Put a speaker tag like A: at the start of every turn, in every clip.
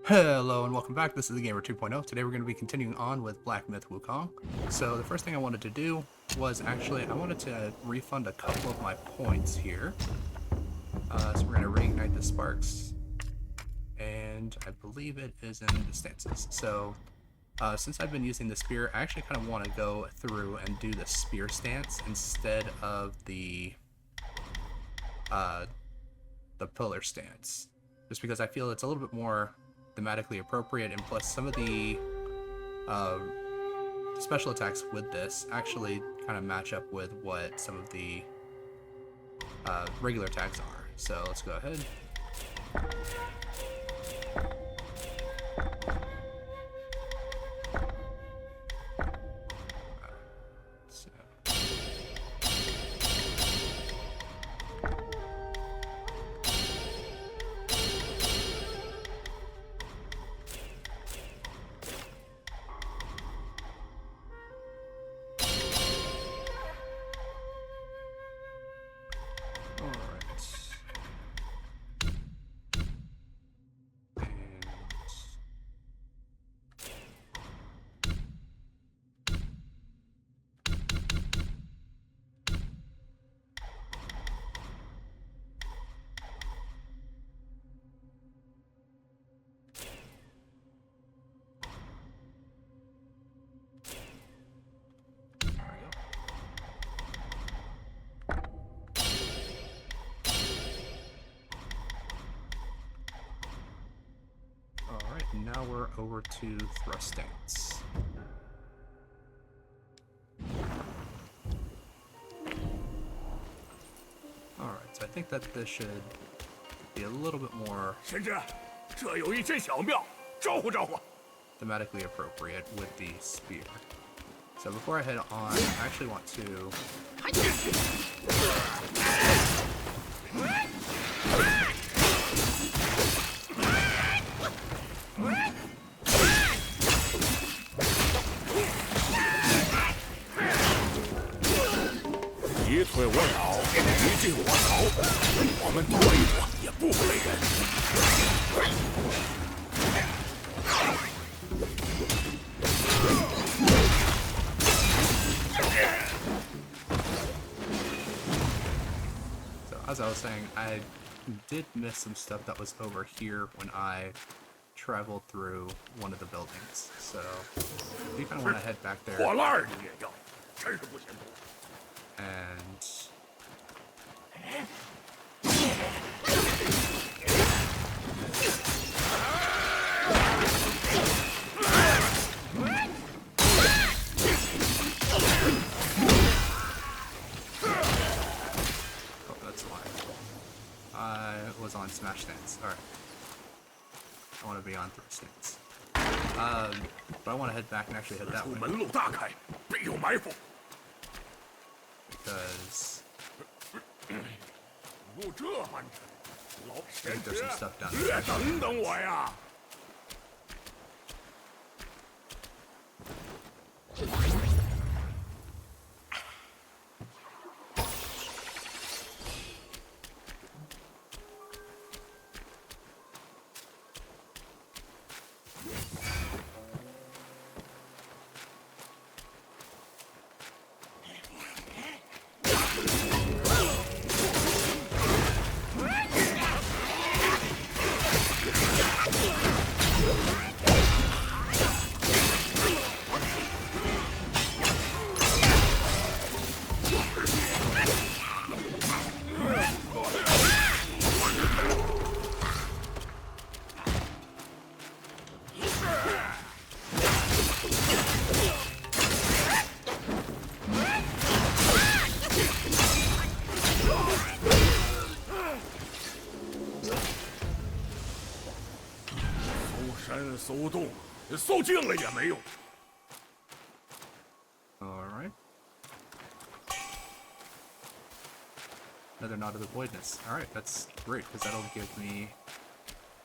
A: Hello and welcome back. This is the Gamer 2.0. Today we're going to be continuing on with Black Myth Wukong. So the first thing I wanted to do was actually I wanted to refund a couple of my points here. So we're going to reignite the sparks, and I believe it is in the stances. So since I've been using the spear, I actually kind of want to go through and do the spear stance instead of the pillar stance, just because I feel it's a little bit more thematically appropriate, and plus some of the special attacks with this actually kind of match up with what some of the regular attacks are. So let's go ahead. Alright, now we're over to thrust stance. Alright, so I think that this should be a little bit more thematically appropriate with the spear. So before I head on, I actually want to... As I was saying, I did miss some stuff that was over here when I traveled through one of the buildings. So you kind of want to head back there. And was on smash stance. Alright. I want to be on thrust stance. But I want to head back and actually head that way. Because I think there's some stuff down there. Alright. Another Knot of the Voidness. Alright, that's great, because that'll give me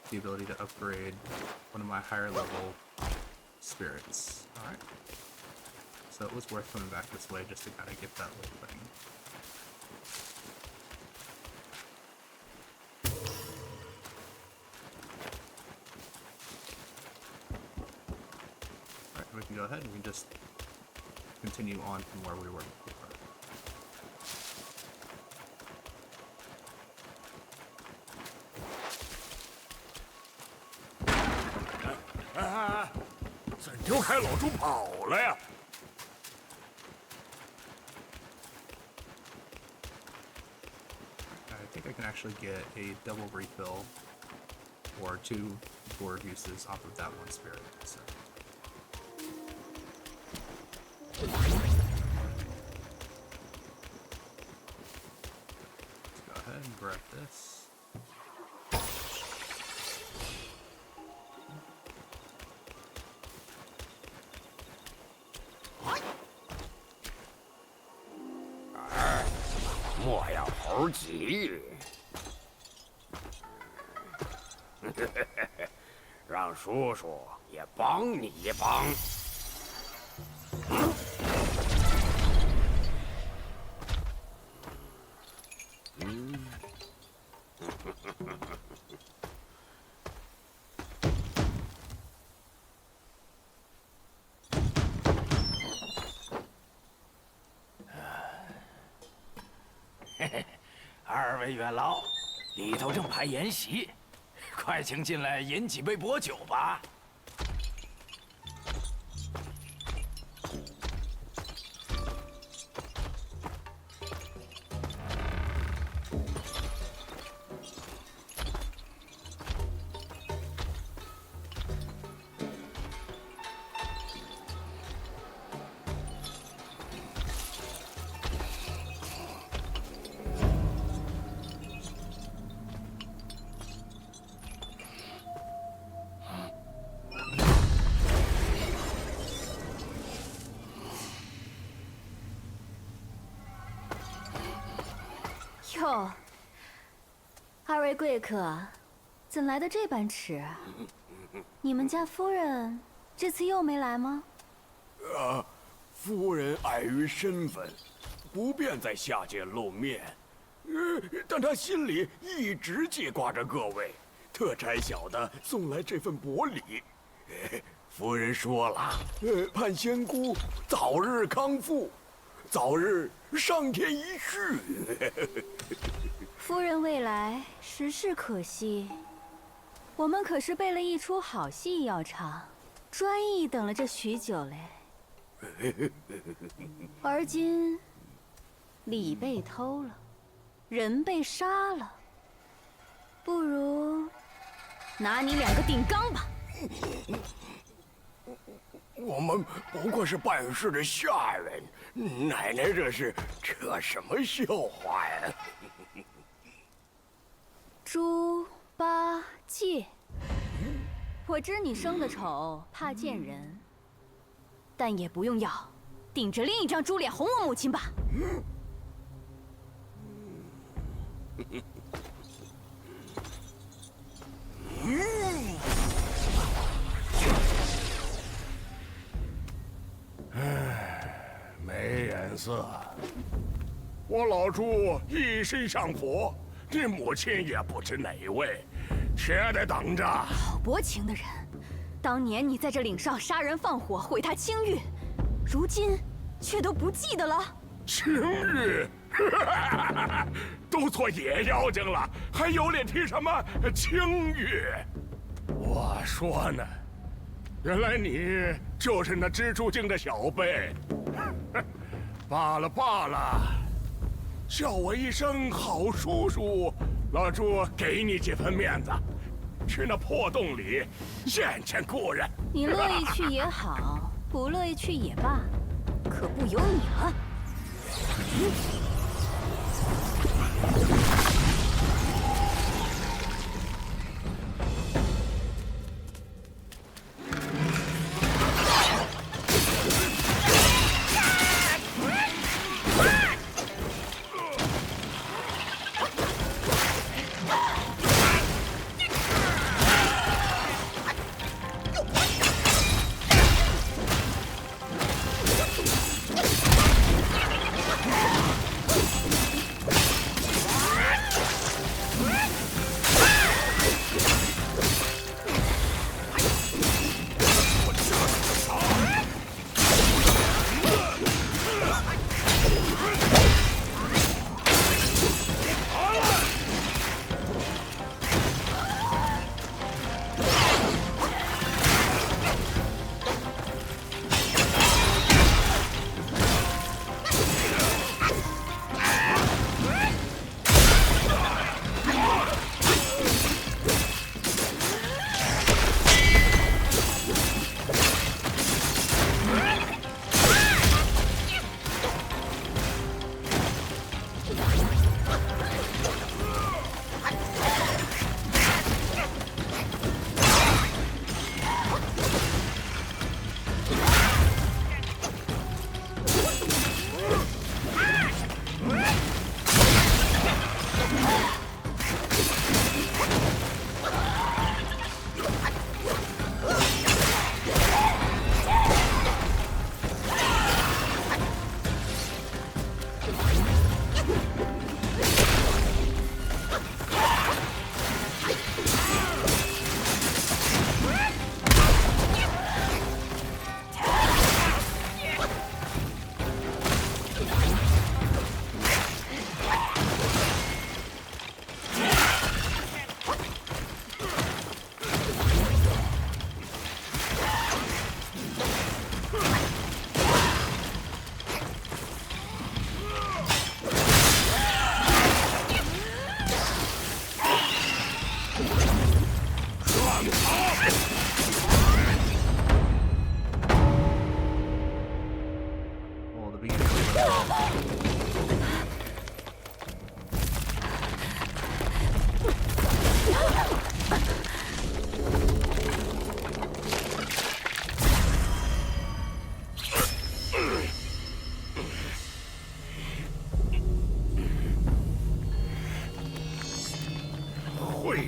A: the ability to upgrade one of my higher level spirits. Alright. So it was worth coming back this way just to kind of get that little thing. go ahead and we can just continue on from where we were before.
B: 怎就害老猪跑了呀？
A: I think I can actually get a double refill or 2 gourd uses off of that one spirit. So. Let's go ahead and grab this.
B: "莫要猴急，让叔叔也帮你一帮。二位元老，里头正排筵席，快请进来饮几杯薄酒吧。
C: 哟，二位贵客，怎来的这般迟？你们家夫人这次又没来吗？
B: 夫人碍于身份，不便在下界露面。但她心里一直记挂着各位，特差小的送来这份薄礼。夫人说了，盼仙姑早日康复，早日上天一续。
C: 夫人未来，实是可惜。我们可是备了一出好戏要唱，专意等了这许久嘞。而今礼被偷了，人被杀了，不如拿你2个顶缸吧。
B: 我们不过是办事的下人，奶奶这是扯什么笑话呀？
C: 猪八戒，我知你生的丑，怕见人，但也不用要，顶着另一张猪脸哄我母亲吧。
B: 没眼色。我老猪一心向佛，你母亲也不知哪位，且得等着。
C: 好薄情的人，当年你在这岭上杀人放火，毁他清誉，如今却都不记得了。
B: 清誉，都做野妖精了，还有脸提什么清誉？我说呢，原来你就是那蜘蛛精的小辈。罢了罢了，叫我一声好叔叔，老猪给你几分面子，去那破洞里见见故人。
C: 你乐意去也好，不乐意去也罢，可不由你了。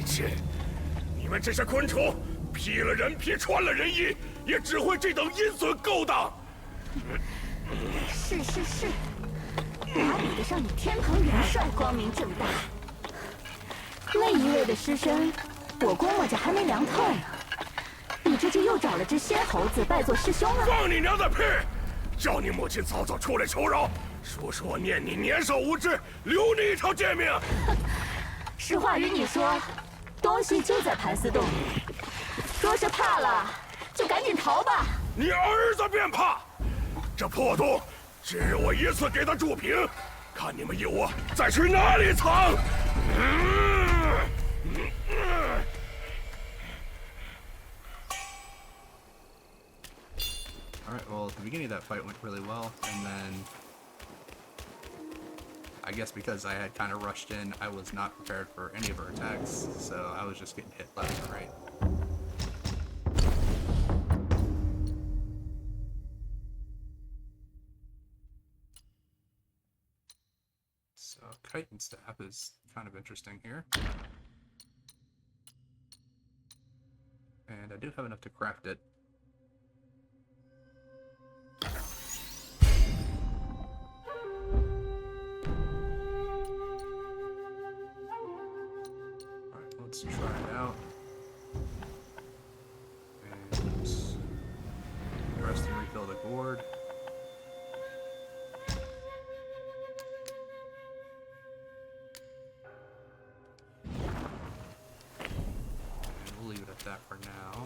B: 切！你们这些昆虫，披了人皮，穿了人衣，也只会这等阴损勾当。
C: 是，哪比得上你天蓬元帅光明正大？那一位的尸身，我估摸着还没凉透呢。你这就又找了只仙猴子拜做师兄了？
B: 放你娘的屁！叫你母亲早早出来求饶，说我念你年少无知，留你一条贱命。
C: 实话与你说，东西就在盘丝洞里。若是怕了，就赶紧逃吧。
B: 你儿子便怕，这破洞，今日我一次给他筑平，看你们有我再去哪里藏。
A: Alright, well, at the beginning of that fight went really well, and then I guess because I had kind of rushed in, I was not prepared for any of her attacks, so I was just getting hit left and right. So, Kite and Staff is kind of interesting here. And I do have enough to craft it. Let's try it out. And rest and refill the gourd. And we'll leave it at that for now.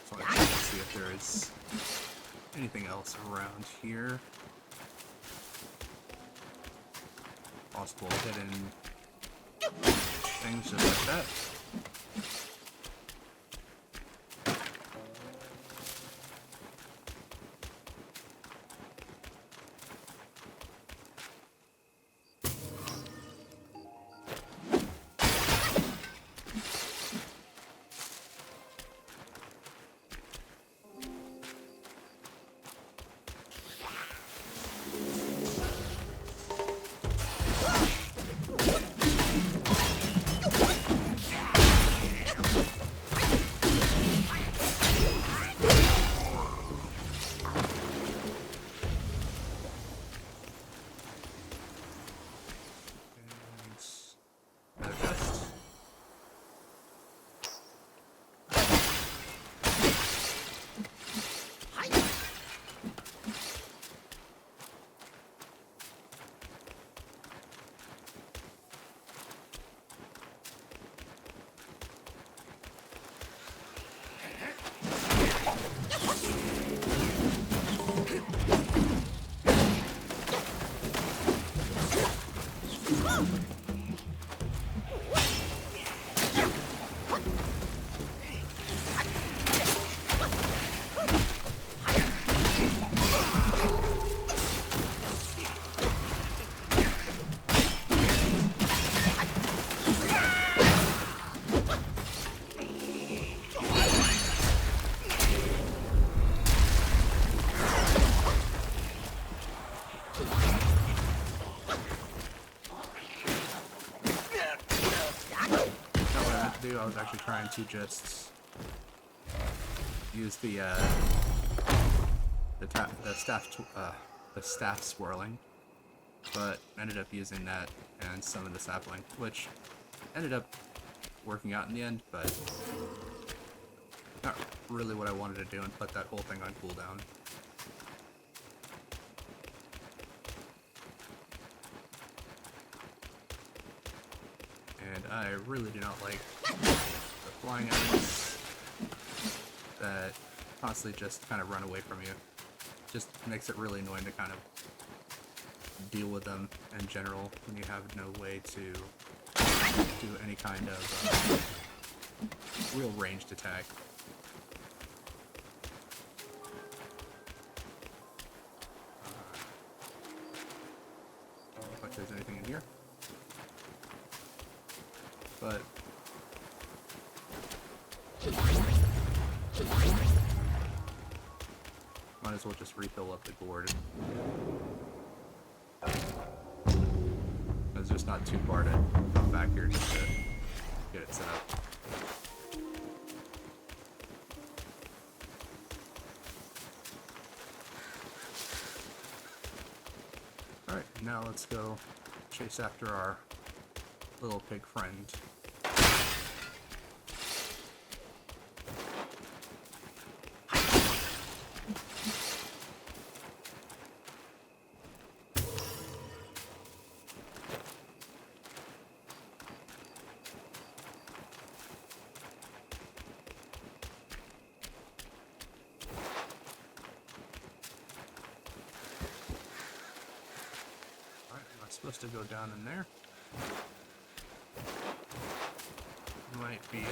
A: So I check to see if there is anything else around here. Possible hidden things just like that. I was actually trying to just use the staff swirling, but ended up using that and some of the sapling, which ended up working out in the end, but not really what I wanted to do and put that whole thing on cooldown. And I really do not like the flying enemies that constantly just kind of run away from you. Just makes it really annoying to kind of deal with them in general when you have no way to do any kind of real ranged attack. Don't know if there's anything in here. But might as well just refill up the gourd. It's just not too far to come back here just to get it set up. Alright, now let's go chase after our little pig friend. Supposed to go down in there. Might be it.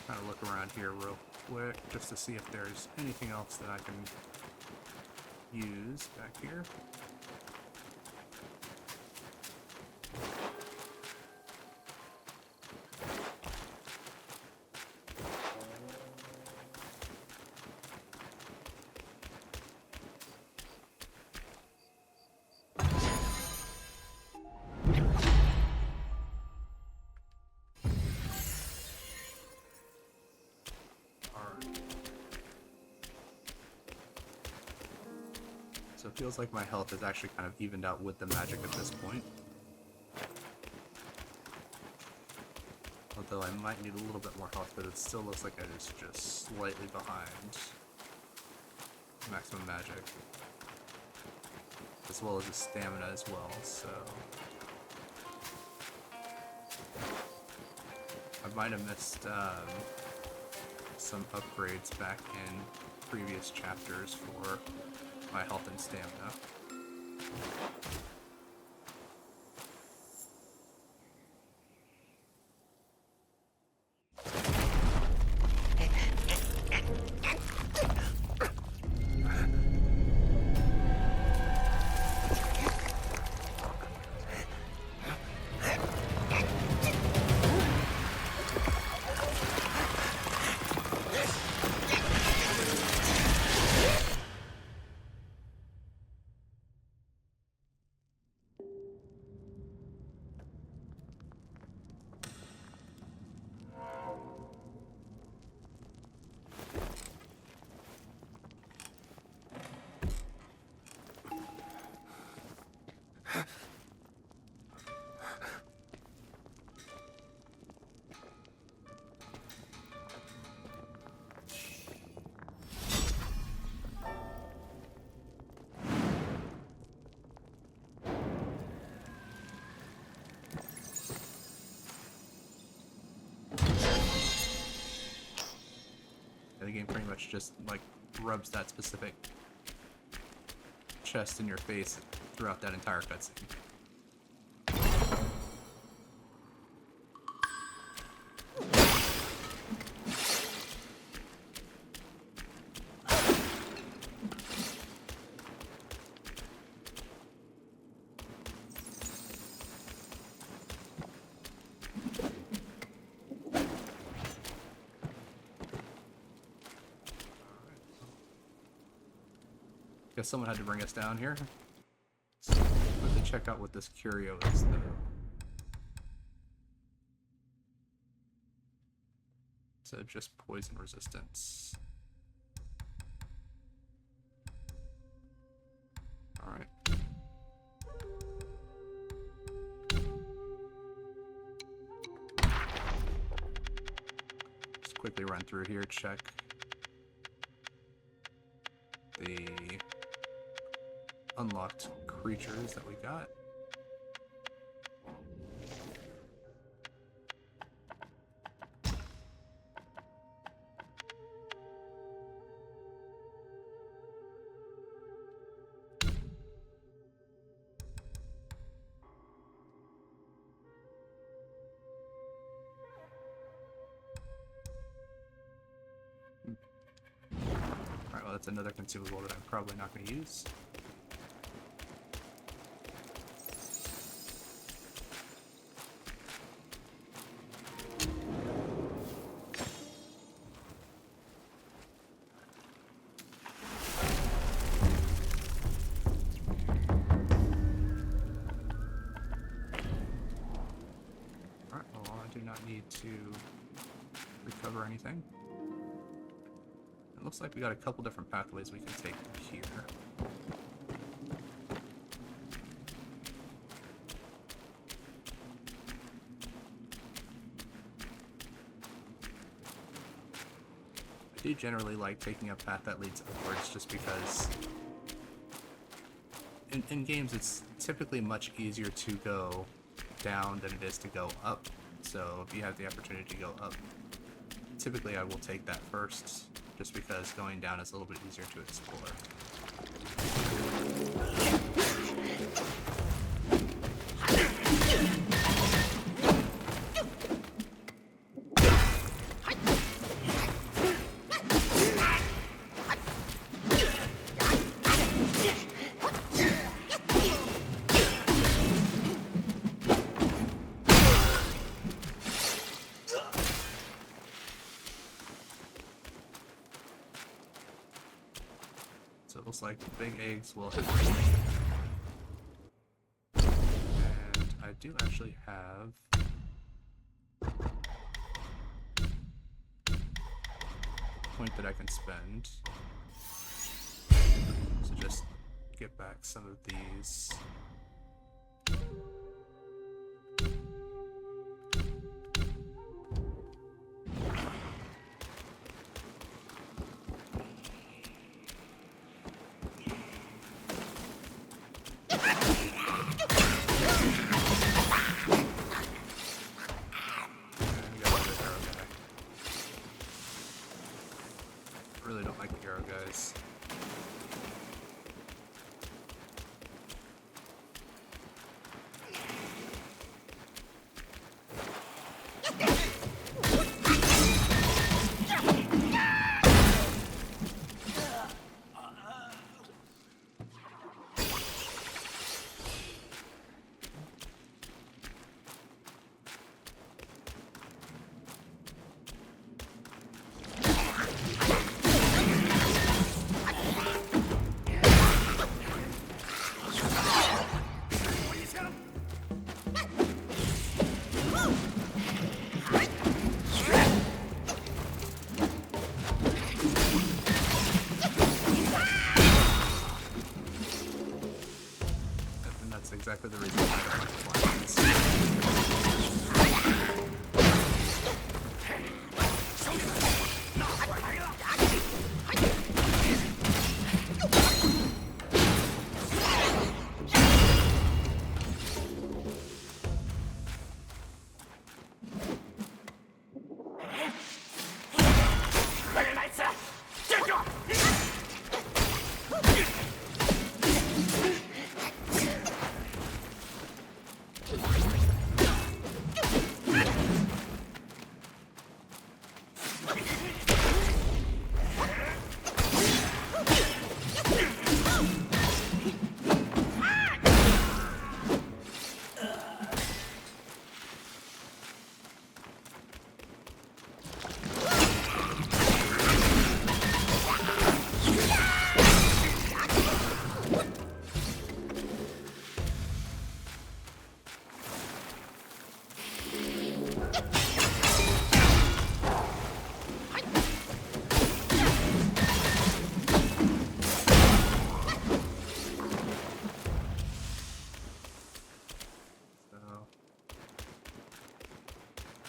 A: Kind of look around here real quick just to see if there's anything else that I can use back here. So it feels like my health is actually kind of evened out with the magic at this point. Although I might need a little bit more health, but it still looks like I was just slightly behind maximum magic. As well as the stamina as well, so... I might have missed some upgrades back in previous chapters for my health and stamina. The game pretty much just like rubs that specific chest in your face throughout that entire cutscene. Guess someone had to bring us down here. So let me check out what this curio is, though. So just poison resistance. Alright. Just quickly run through here, check the unlocked creatures that we got. Alright, well that's another consumable that I'm probably not going to use. need to recover anything. It looks like we got a couple different pathways we can take here. I do generally like taking a path that leads upwards just because in games it's typically much easier to go down than it is to go up. So if you have the opportunity to go up, typically I will take that first, just because going down is a little bit easier to explore. So it looks like big eggs will hit me. And I do actually have a point that I can spend. So just get back some of these. Really don't like the arrow guys. Exactly the reason why I don't like flying.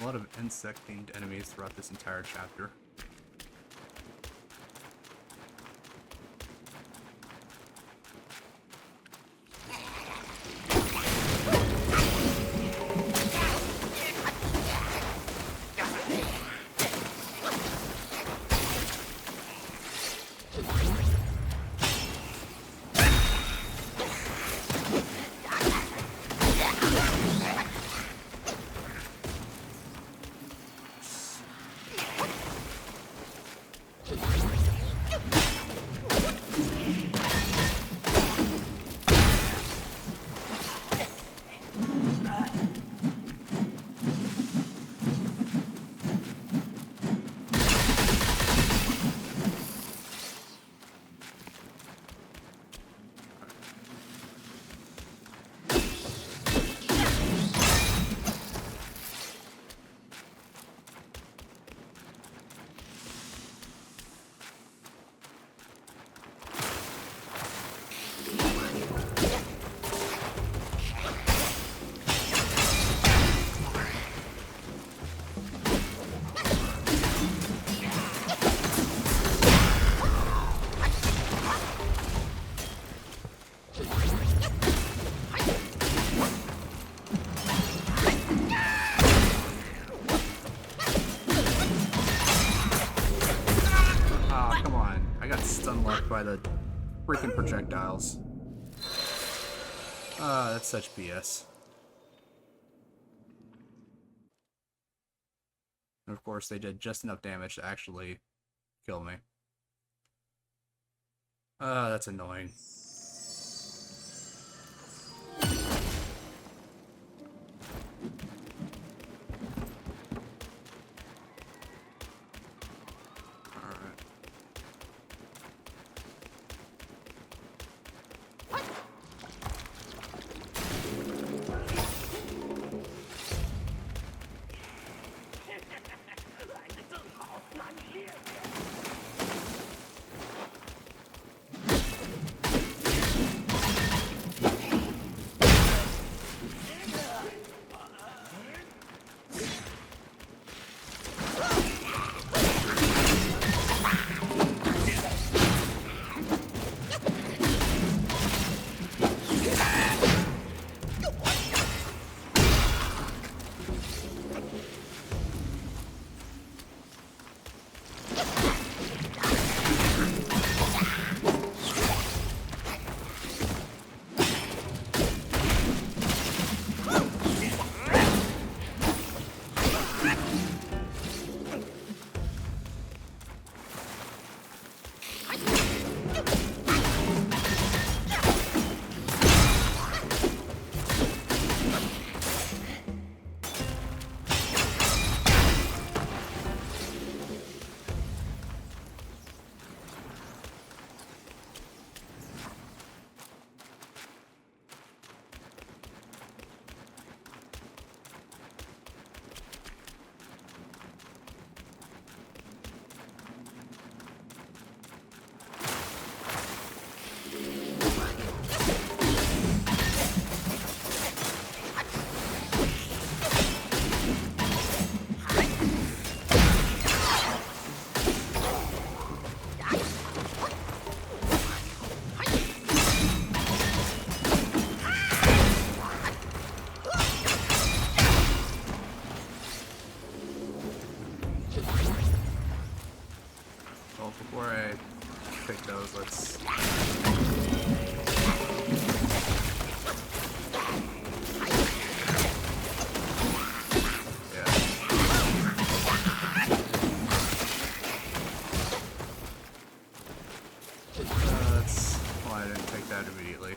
A: A lot of insect-themed enemies throughout this entire chapter. by the freaking projectiles. That's such BS. And of course, they did just enough damage to actually kill me. That's annoying. Before I pick those, let's... Yeah. That's why I didn't take that immediately.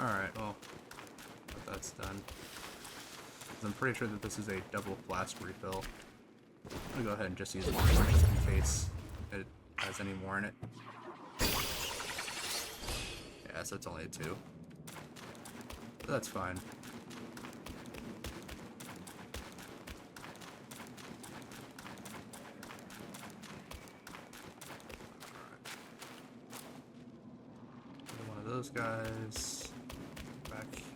A: Alright, well, that's done. I'm pretty sure that this is a double flask refill. I'm gonna go ahead and just use one more just in case it has any more in it. Yeah, so it's only a 2. But that's fine. Alright. One of those guys back here.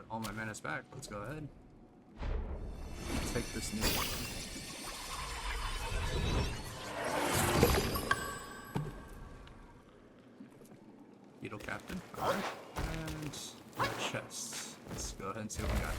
A: All my mana's back. Let's go ahead. Take this new one. Beetle Captain. Alright. And chests. Let's go ahead and see what we got.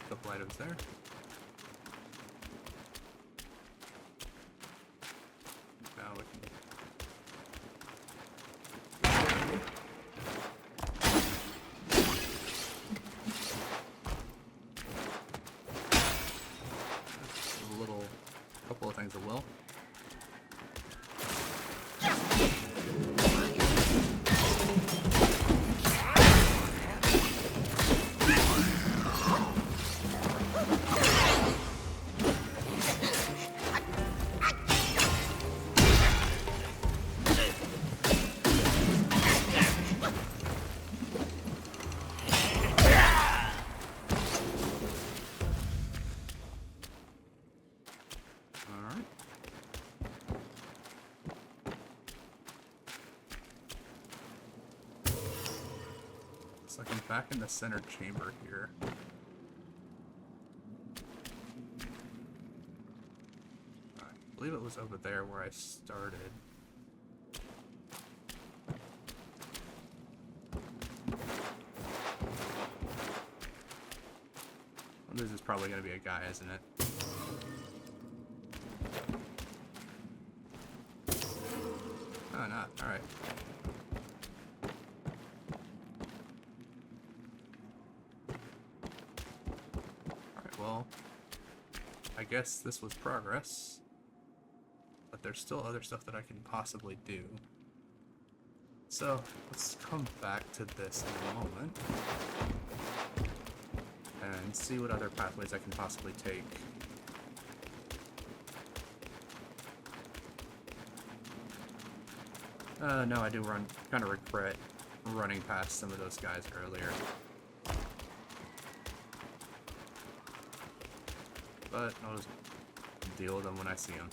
A: Couple items there. use a will. Looks like I'm back in the center chamber here. I believe it was over there where I started. Well, this is probably going to be a guy, isn't it? Oh, not. Alright. Well, I guess this was progress, but there's still other stuff that I can possibly do. So let's come back to this in a moment and see what other pathways I can possibly take. No, I do kind of regret running past some of those guys earlier. But I'll just deal with them when I see them.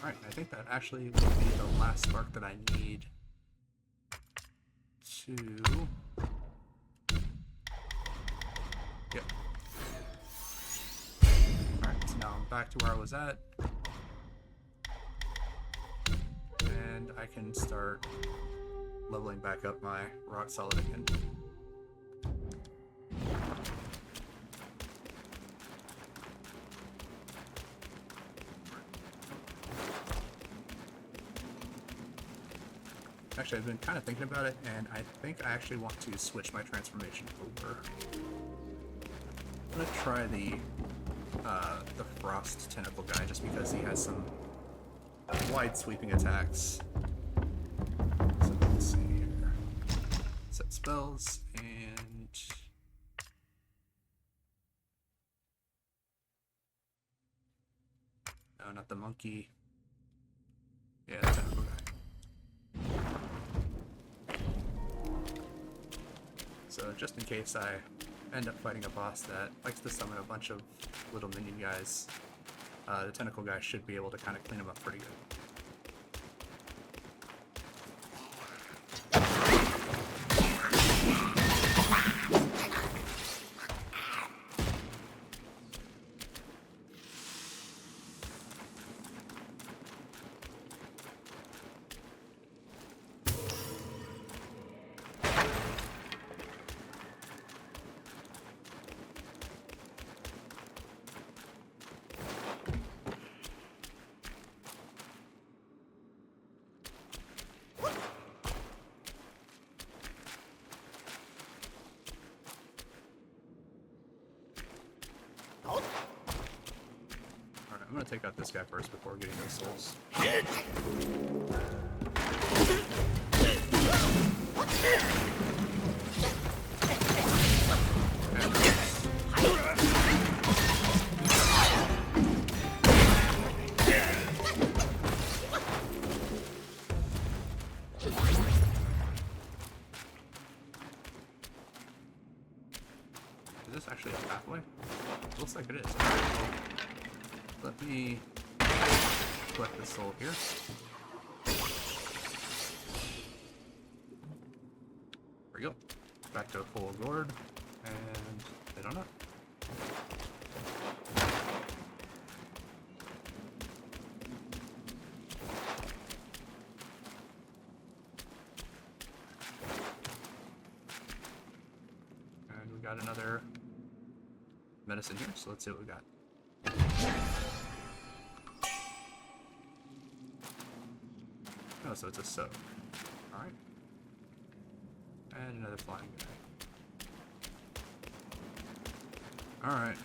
A: Alright, I think that actually will be the last spark that I need to... Yep. Alright, so now I'm back to where I was at. And I can start leveling back up my rock solid again. Actually, I've been kind of thinking about it, and I think I actually want to switch my transformation over. I'm gonna try the Frost Tentacle guy, just because he has some wide sweeping attacks. So let's see here. Set spells, and... No, not the monkey. Yeah, the tentacle guy. So just in case I end up fighting a boss that likes to summon a bunch of little minion guys, the tentacle guy should be able to kind of clean them up pretty good. I'm gonna take out this guy first before getting those souls. Is this actually a pathway? It looks like it is. Let me collect this soul here. There we go. Back to a full gourd, and hit on it. And we got another medicine here, so let's see what we got. Oh, so it's a soak. Alright. And another flying guy. Alright.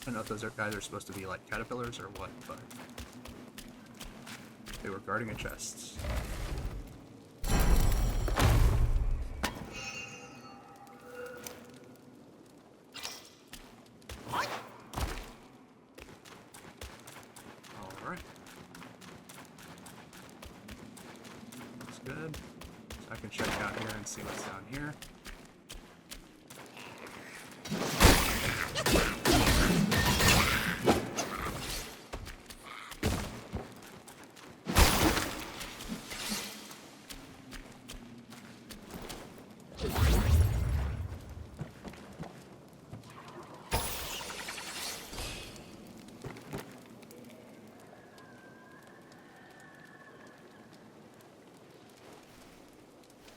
A: I don't know if those guys are supposed to be like caterpillars or what, but they were guarding a chest. Alright. Looks good. So I can check out here and see what's down here.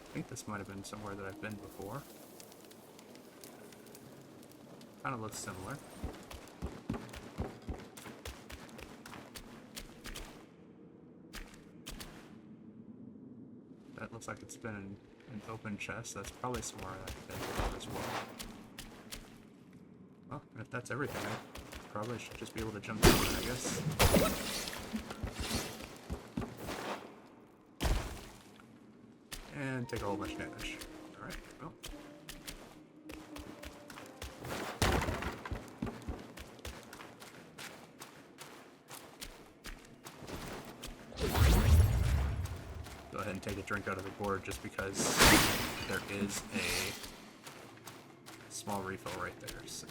A: I think this might have been somewhere that I've been before. Kind of looks similar. That looks like it's been an open chest. That's probably somewhere I've been before as well. Well, if that's everything, I probably should just be able to jump down there, I guess. And take a whole bunch of damage. Alright, well. Go ahead and take a drink out of the gourd just because there is a small refill right there. So.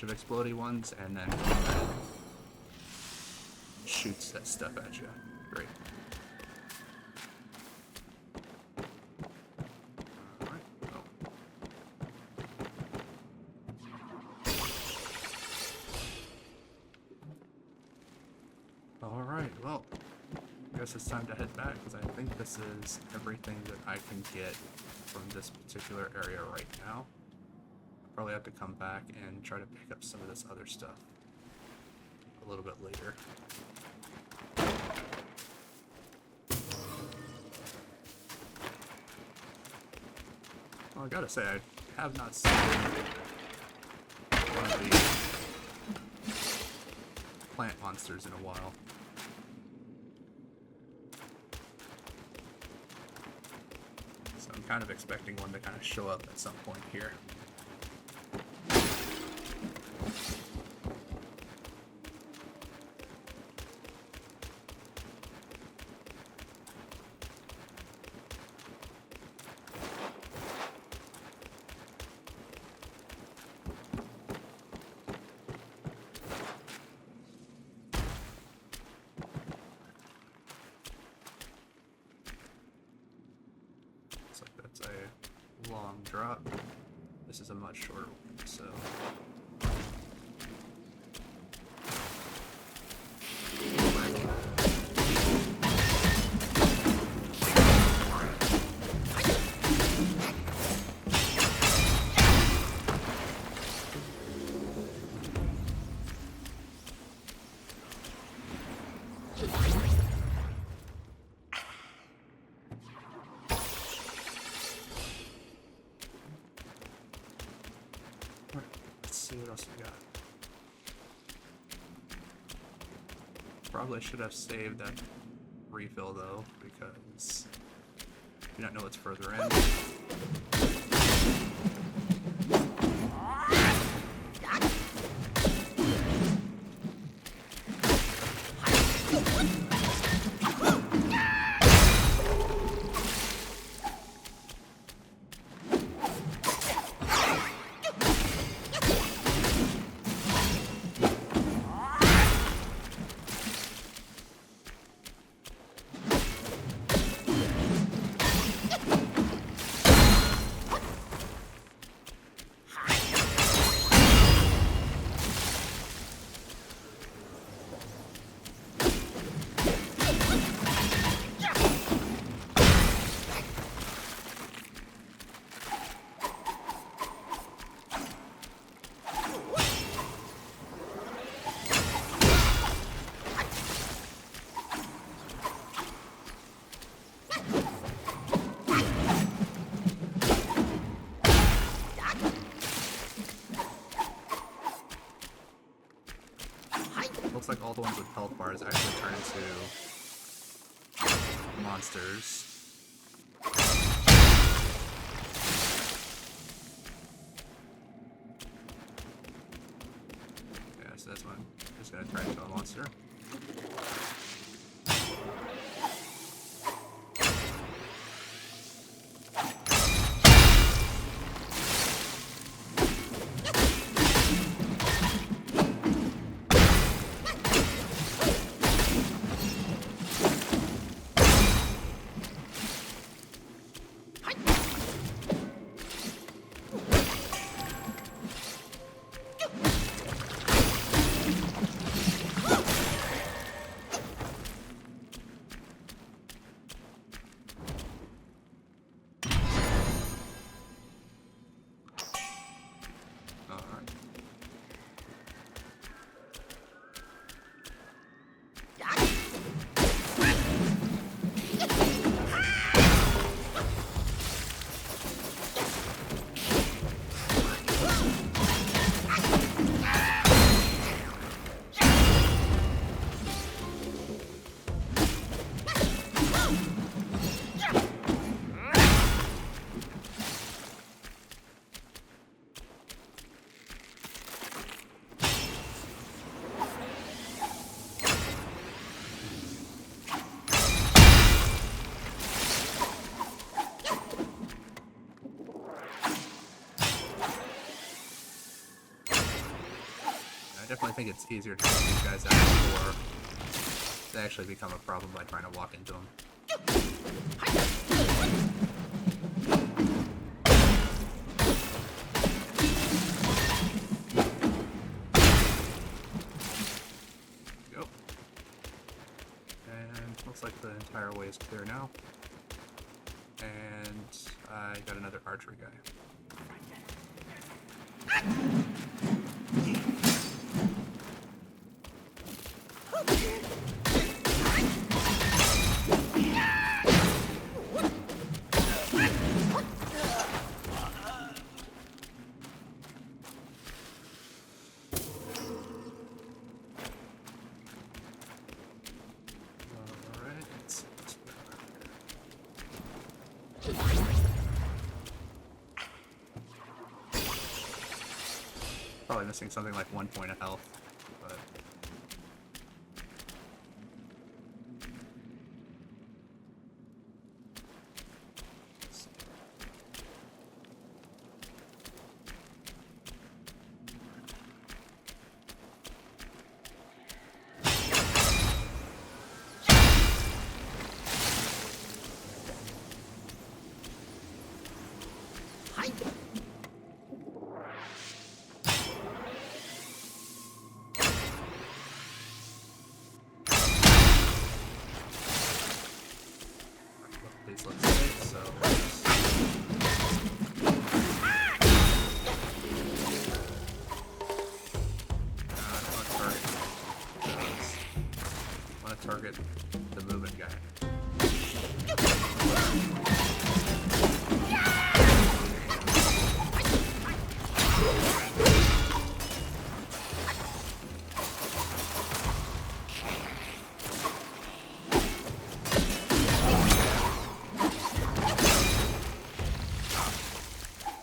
A: Of explodey ones, and then shoots that stuff at you. Great. Alright, well. Alright, well, I guess it's time to head back, because I think this is everything that I can get from this particular area right now. Probably have to come back and try to pick up some of this other stuff a little bit later. Well, I gotta say, I have not seen one of the plant monsters in a while. So I'm kind of expecting one to kind of show up at some point here. Looks like that's a long drop. This is a much shorter one, so... Let's see what else we got. Probably should have saved that refill though, because I do not know what's further in. Looks like all the ones with health bars actually turn into monsters. Yeah, so that's one. Just gonna turn into a monster. I definitely think it's easier to get these guys out before they actually become a problem by trying to walk into them. Go. And looks like the entire way is clear now. And I got another archery guy. probably missing something like 1 point of health, but... These look safe, so I want to target the movement guy.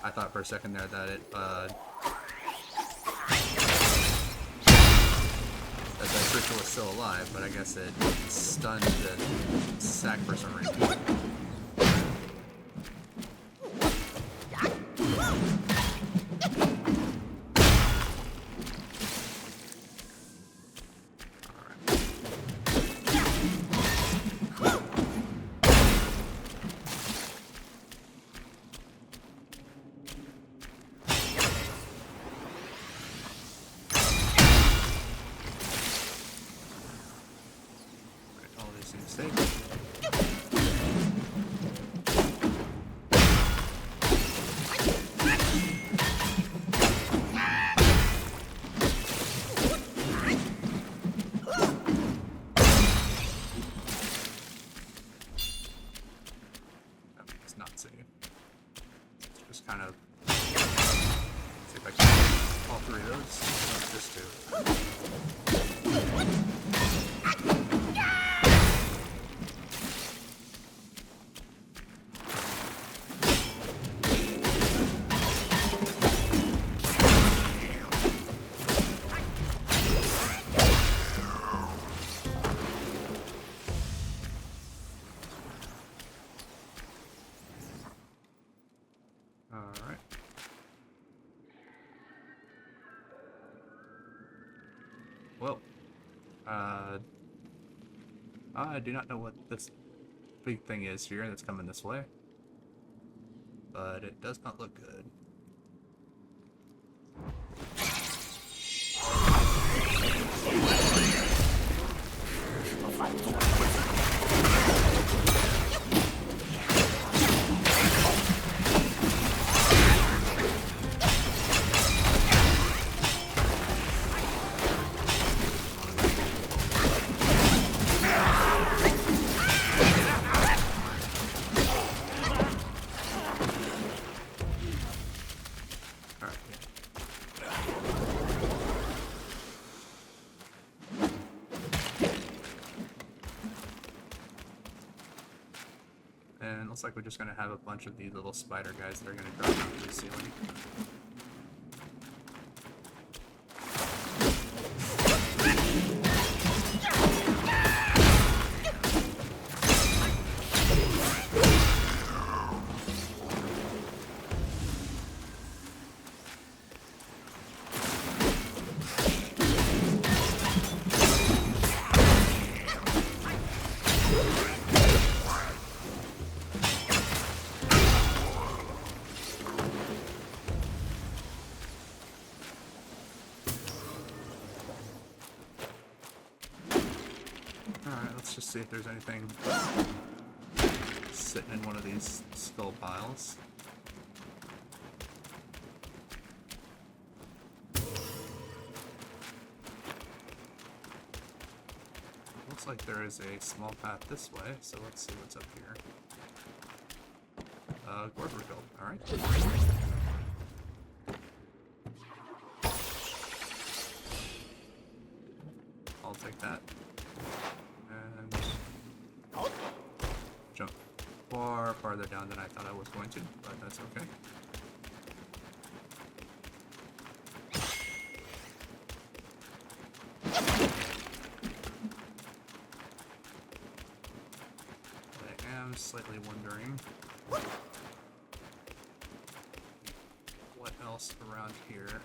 A: I thought for a second there that it, that the creature was still alive, but I guess it stunned the sack for some reason. It's not safe. Let's just kind of see if I can get all three of those. No, just two. Alright. Well, I do not know what this big thing is here that's coming this way, but it does not look good. And it looks like we're just gonna have a bunch of these little spider guys that are gonna drop down to the ceiling. Alright, let's just see if there's anything sitting in one of these skull piles. Looks like there is a small path this way, so let's see what's up here. Gorber Guild, alright. I'll take that. And jump far farther down than I thought I was going to, but that's okay. am slightly wondering what else around here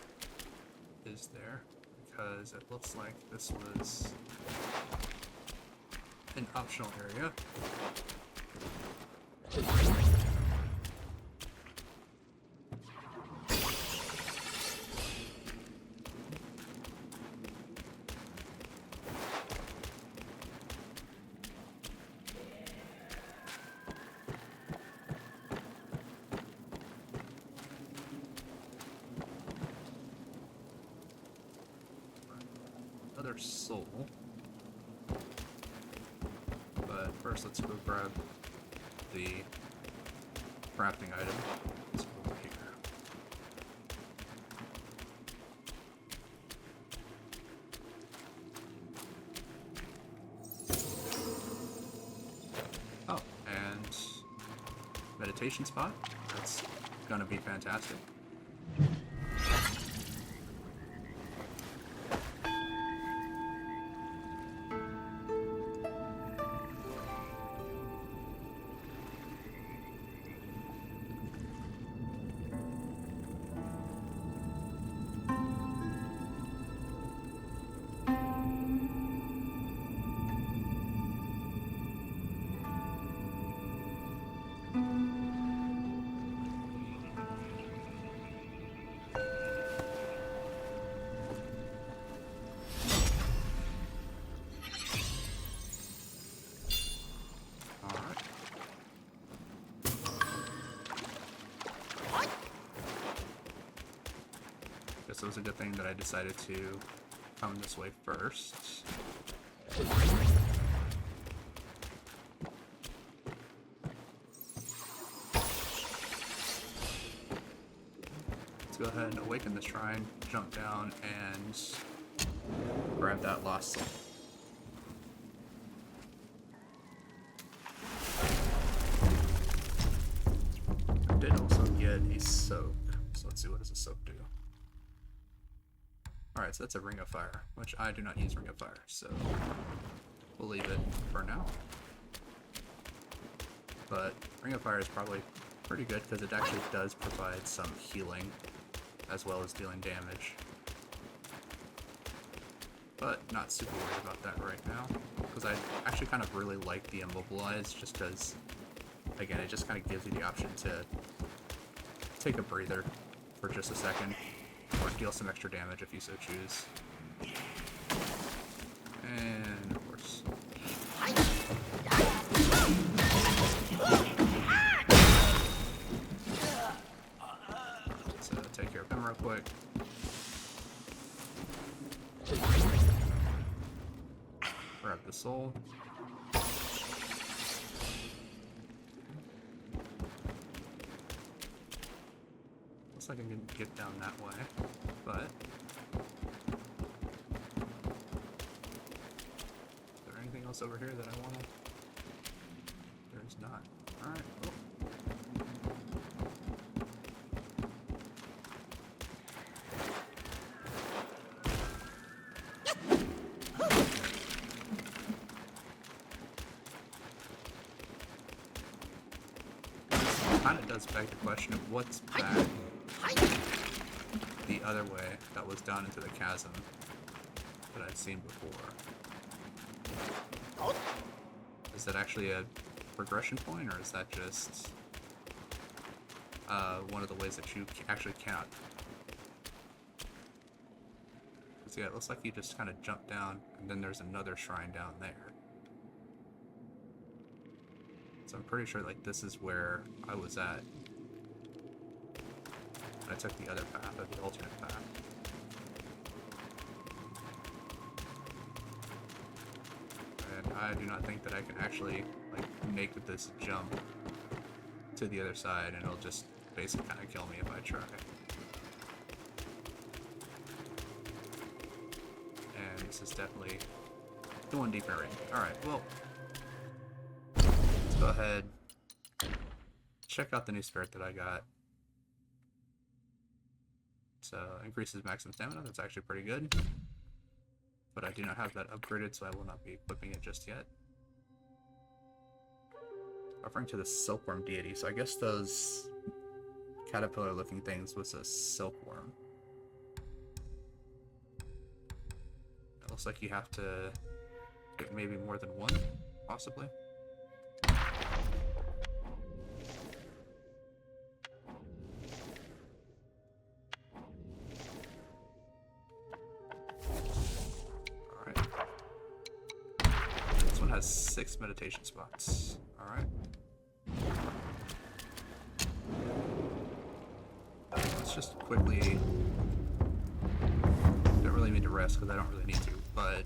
A: is there, because it looks like this was an optional area. Another soul. But first, let's go grab the crafting item. It's over here. Oh, and meditation spot. That's gonna be fantastic. Guess it was a good thing that I decided to come this way first. Let's go ahead and awaken the shrine, jump down, and grab that lost soul. I did also get a soak, so let's see, what does a soak do? Alright, so that's a Ring of Fire, which I do not use Ring of Fire, so we'll leave it for now. But Ring of Fire is probably pretty good because it actually does provide some healing as well as dealing damage. But not super worried about that right now, because I actually kind of really like the Immobilize, just because, again, it just kind of gives you the option to take a breather for just a second, or deal some extra damage if you so choose. And of course. So take care of him real quick. Grab the soul. Looks like I can get down that way, but is there anything else over here that I want to? There's not. Alright, cool. Kind of does beg the question of what's back the other way that was down into the chasm that I'd seen before. Is that actually a progression point, or is that just one of the ways that you actually cannot? Because yeah, it looks like you just kind of jump down, and then there's another shrine down there. So I'm pretty sure like this is where I was at. I took the other path, or the alternate path. And I do not think that I can actually like make this jump to the other side, and it'll just basically kind of kill me if I try. And this is definitely going deeper in. Alright, well, let's go ahead, check out the new spirit that I got. So, increases maximum stamina, that's actually pretty good. But I do not have that upgraded, so I will not be equipping it just yet. referring to the silkworm deity. So I guess those caterpillar-looking things was a silkworm. It looks like you have to get maybe more than one, possibly. Alright. This one has 6 meditation spots. Alright. Let's just quickly... Don't really mean to rest because I don't really need to, but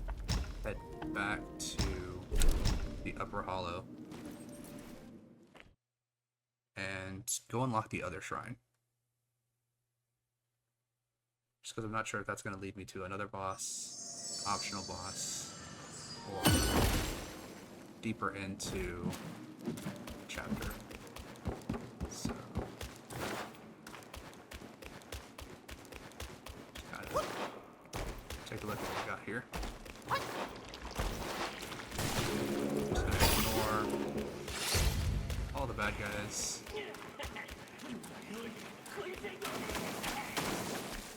A: head back to the upper hollow and go unlock the other shrine. Just because I'm not sure if that's going to lead me to another boss, optional boss, or deeper into the chapter. So, kind of take a look at what we got here. Just gonna ignore all the bad guys.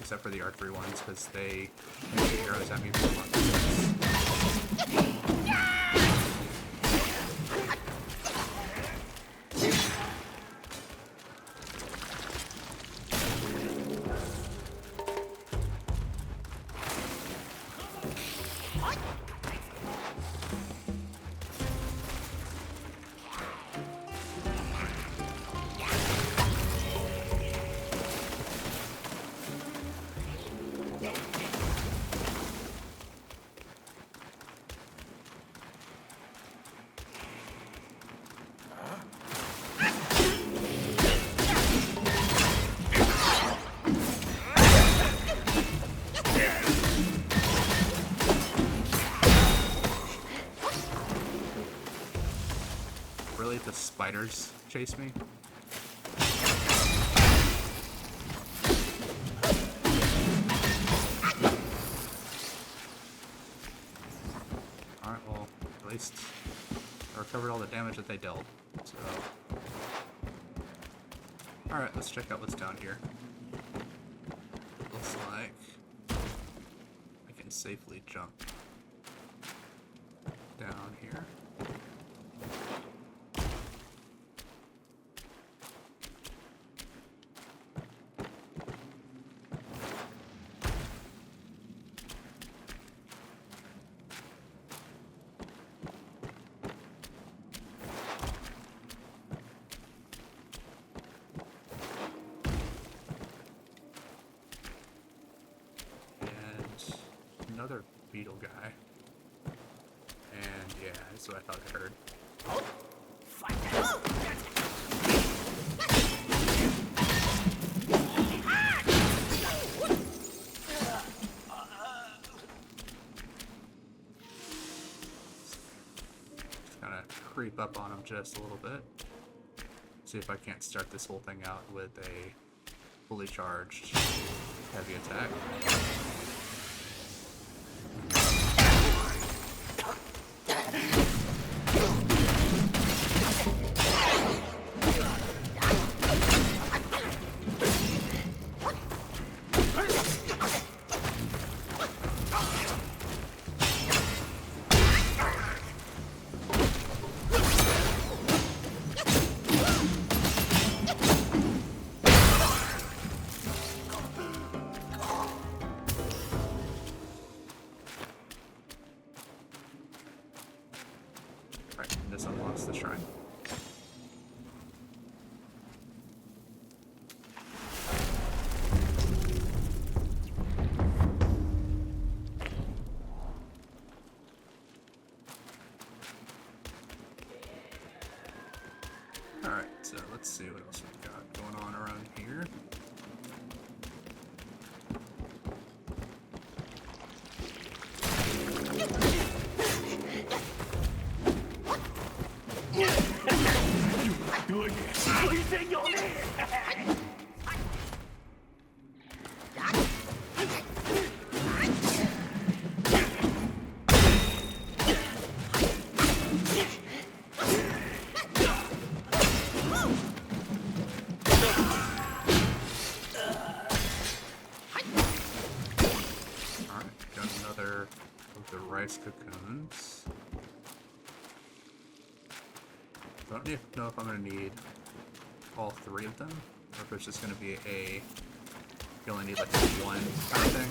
A: Except for the archery ones, because they shoot arrows at me for a lot of distance. Really, the spiders chase me? Alright, well, at least I recovered all the damage that they dealt, so... Alright, let's check out what's down here. Looks like I can safely jump down here. Another beetle guy. And yeah, that's what I thought I heard. Just kind of creep up on him just a little bit. See if I can't start this whole thing out with a fully charged heavy attack. Right, this unlocks the shrine. Alright, so let's see what else we've got going on around here. rice cocoons. I don't know if I'm going to need all 3 of them, or if it's just going to be you only need like one kind of thing.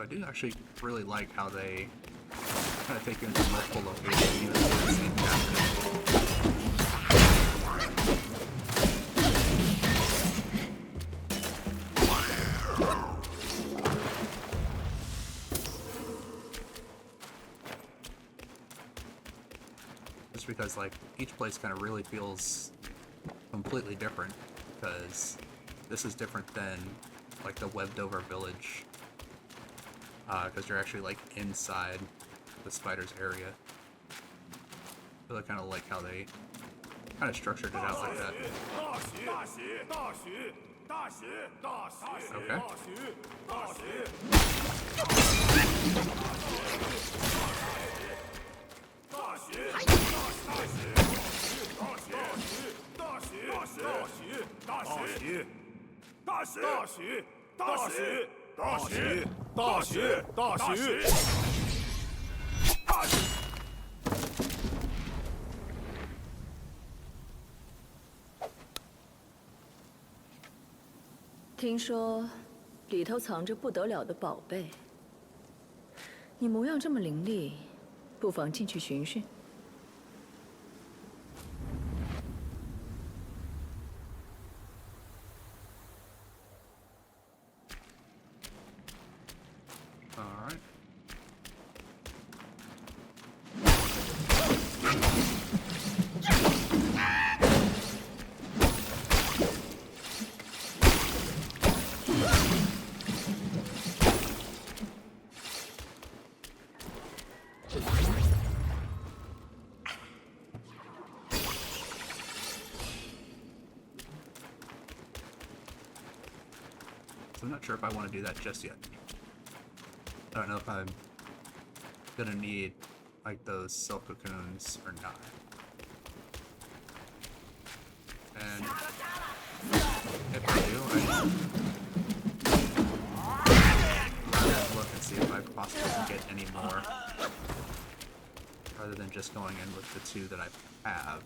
A: I do actually really like how they kind of take you into multiple locations even though the same chapter. Just because like each place kind of really feels completely different, because this is different than like the Webdover village. Because you're actually like inside the spider's area. I really kind of like how they kind of structured it out like that. Okay.
D: 听说里头藏着不得了的宝贝，你模样这么伶俐，不妨进去寻寻。
A: Alright. So I'm not sure if I want to do that just yet. I don't know if I'm gonna need like those silk cocoons or not. And if I do, I'll look and see if I possibly can get any more, rather than just going in with the 2 that I have,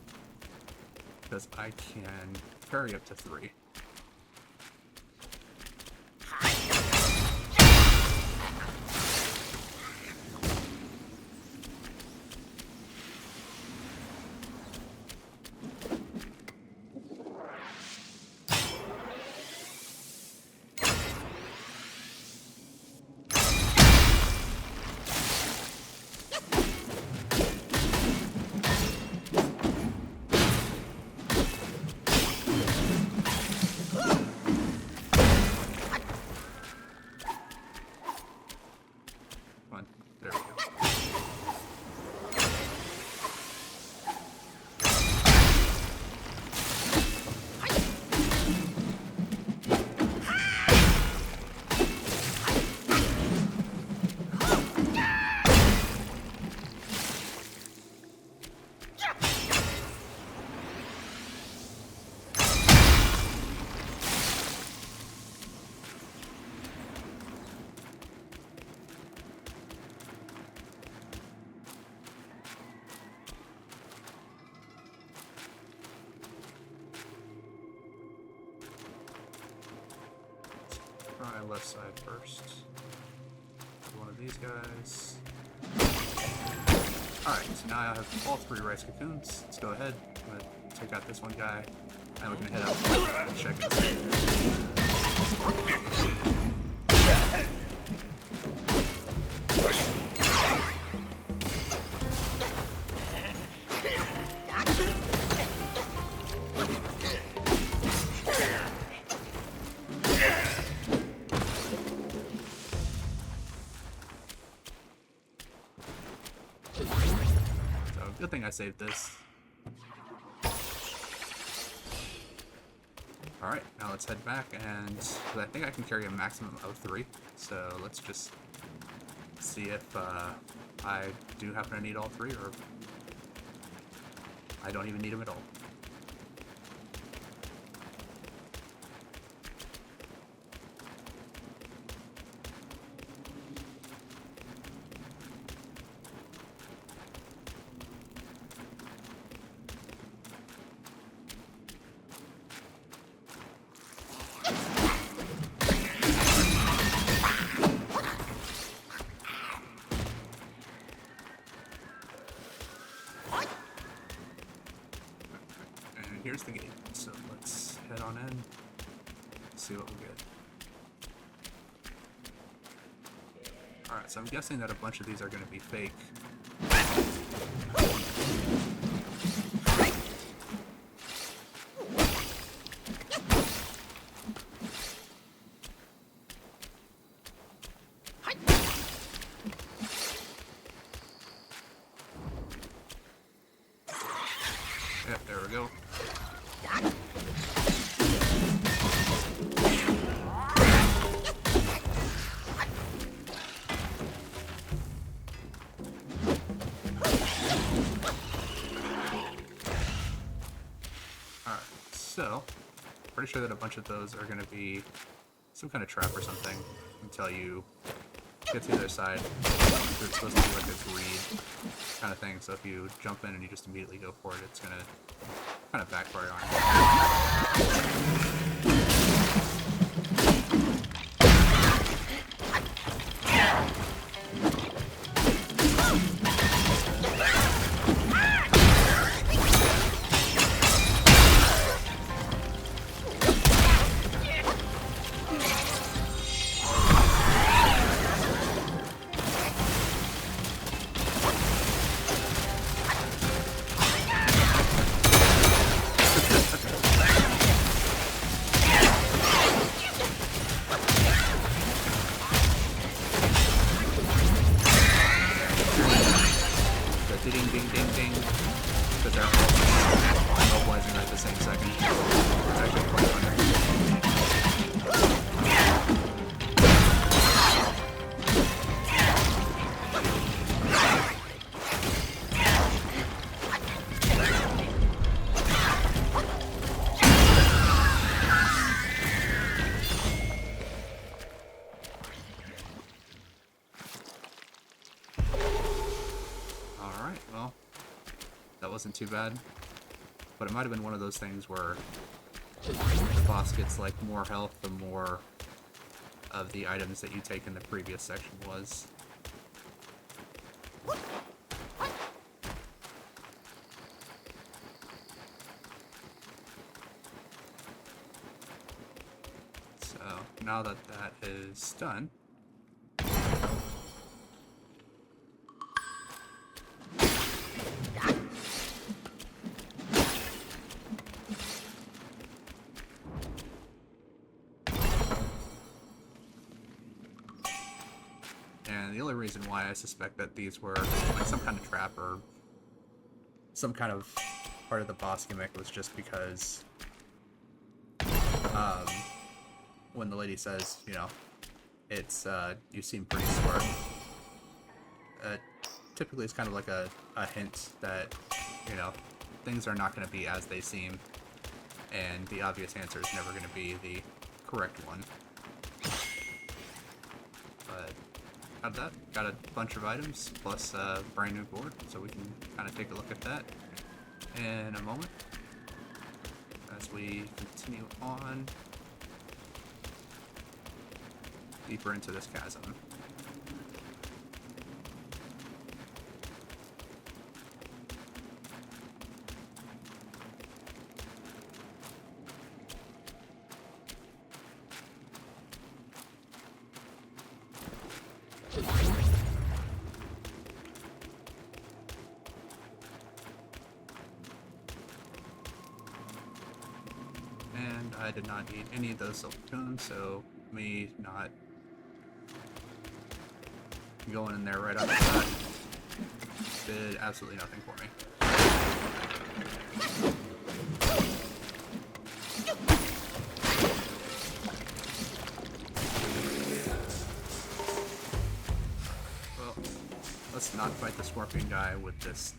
A: because I can carry up to 3. There we go. Try left side first. One of these guys. Alright, so now I have all 3 rice cocoons. Let's go ahead. I'm gonna take out this one guy, and we're gonna head out and check it. Good thing I saved this. Alright, now let's head back, and I think I can carry a maximum of 3, so let's just see if I do happen to need all 3, or I don't even need them at all. Here's the gate, so let's head on in, see what we get. Alright, so I'm guessing that a bunch of these are going to be fake. Yep, there we go. Alright, so, pretty sure that a bunch of those are going to be some kind of trap or something until you get to the other side. So it's supposed to be like a greed kind of thing, so if you jump in and you just immediately go for it, it's going to kind of backfire on you. Ding ding ding ding, because they're all mobilizing right at the same second. It's actually quite funny. Alright, well, that wasn't too bad, but it might have been one of those things where the boss gets like more health the more of the items that you take in the previous section was. So now that that is done, and the only reason why I suspect that these were like some kind of trap or some kind of part of the boss gimmick was just because when the lady says, you know, it's you seem pretty smart, typically it's kind of like a hint that, you know, things are not going to be as they seem, and the obvious answer is never going to be the correct one. But out of that, got a bunch of items plus a brand new board, so we can kind of take a look at that in a moment as we continue on deeper into this chasm. And I did not need any of those silver cones, so me not going in there right off the bat did absolutely nothing for me. Well, let's not fight the scorpion guy with this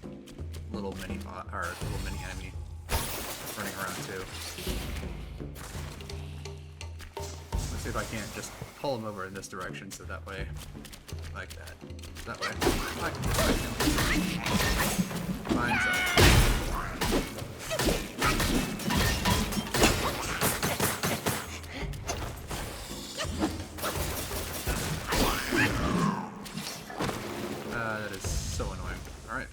A: little mini bot, or little mini enemy running around too. Let's see if I can't just pull him over in this direction, so that way, like that. That way, I can just fight him. Mine's up. That is so annoying. Alright.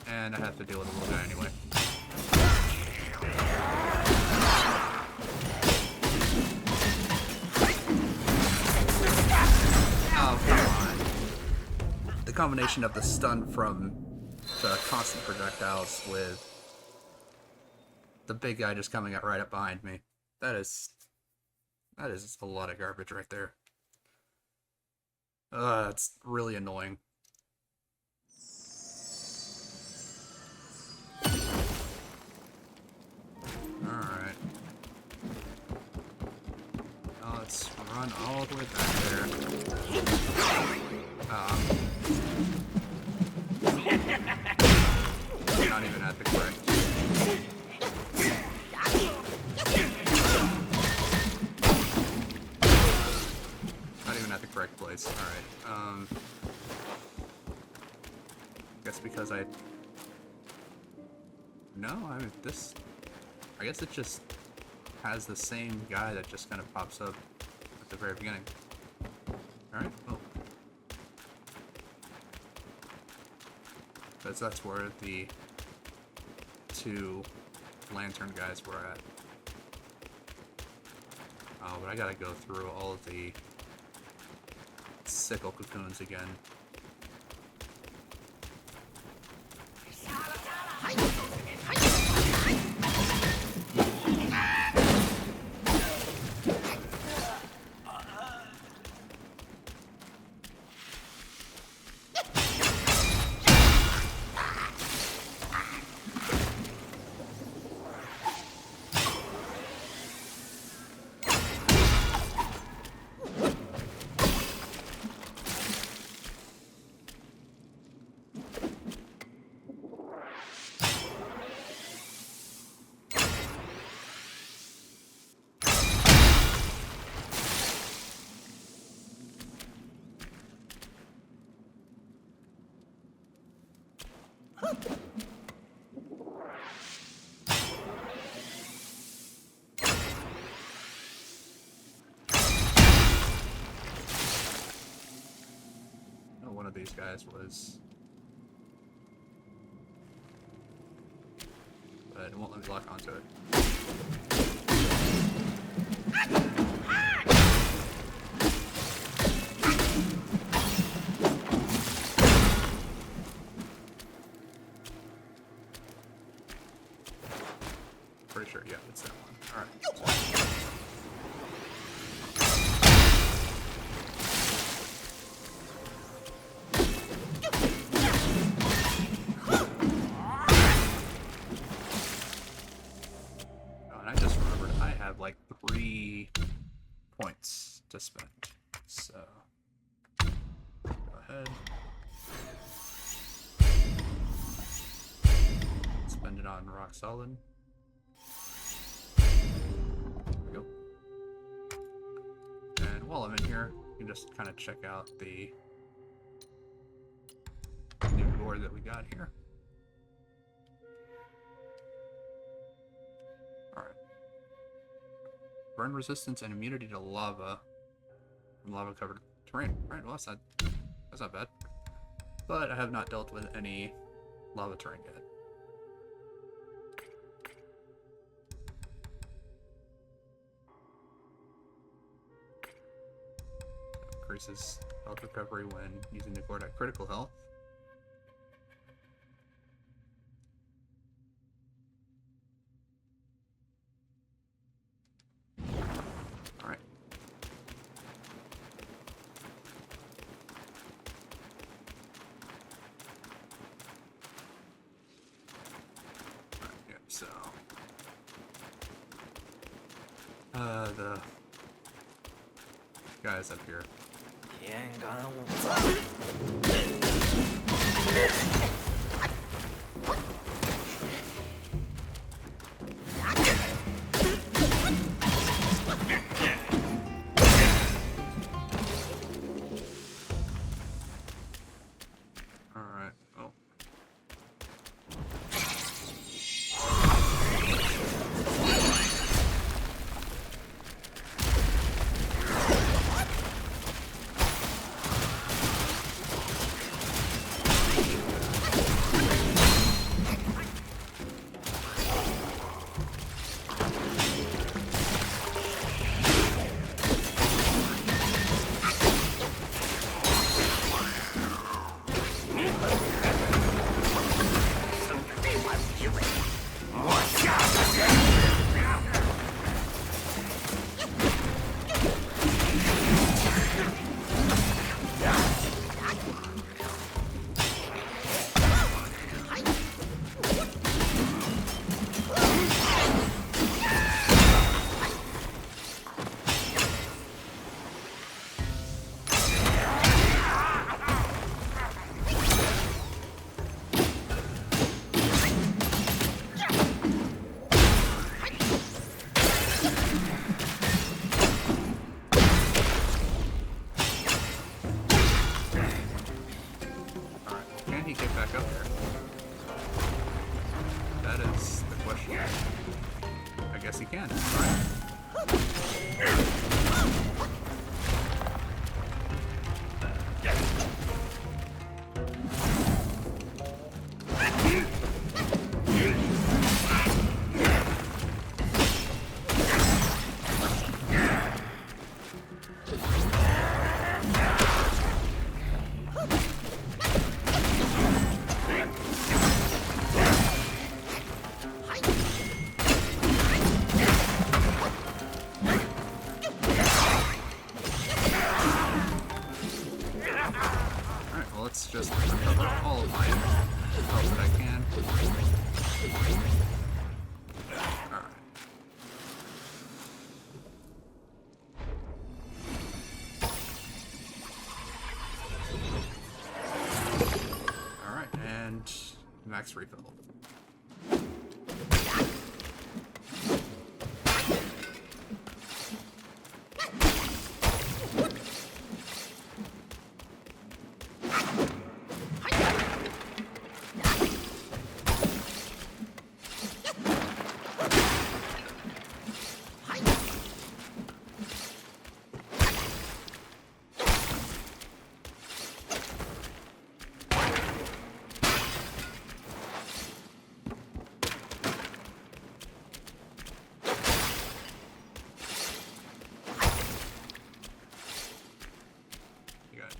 A: And I have to deal with a little guy anyway. Oh, come on. The combination of the stun from the constant projectiles with the big guy just coming up right up behind me. That is a lot of garbage right there. It's really annoying. Alright. Now let's run all the way back there. Not even at the correct. Not even at the correct place. Alright. Guess because I... No, I mean, this... I guess it just has the same guy that just kind of pops up at the very beginning. Alright, well. That's where the two lantern guys were at. Oh, but I gotta go through all of the sickle cocoons again. One of these guys was, but it won't let me lock onto it. Pretty sure, yeah, it's that one. All right. Like 3 points to spend, so go ahead, spend it on rock solid. There we go. And while I'm in here, you can just kind of check out the new door that we got here. Burn resistance and immunity to lava from lava-covered terrain. Right, well, that's not bad. But I have not dealt with any lava terrain yet. Increases health recovery when using the gourd at critical health. Alright. Yeah, so the guys up here.
E: 天干物燥。
A: Alright, oh. Can he get back up there? That is the question. I guess he can. Alright. Alright, well, let's just recover all of my health that I can. Alright. Alright, and max refill.